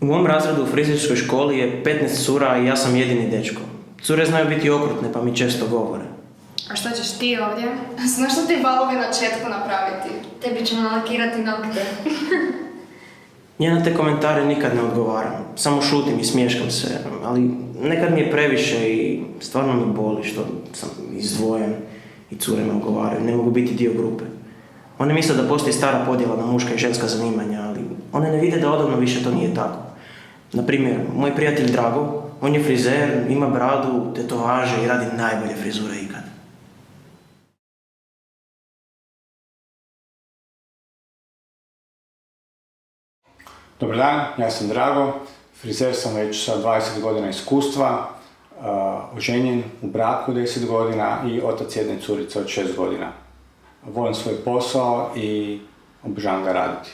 U mom razredu u frizerskoj školi je 15 cura i ja sam jedini dečko. Cure znaju biti okrutne pa mi često govore. A što ćeš ti ovdje? Znaš što ti valovi na četku napraviti? Tebi ćemo nalakirati nokte. Ja na te komentare nikad ne odgovaram, samo šutim i smješkam se, ali nekad mi je previše i stvarno me boli što sam izdvojen i cure me odgovaraju, ne mogu biti dio grupe. One misle da postoji stara podjela na muška i ženska zanimanja, ali one ne vide da odavno više to nije tako. Naprimjer, moj prijatelj Drago, on je frizer, ima bradu, tetovaže i radi najbolje frizure ikad. Dobar dan, ja sam Drago, frizer sam već sa 20 godina iskustva, oženjen, u braku 10 godina i otac jedne curice od 6 godina. Volim svoj posao i obožavam ga raditi.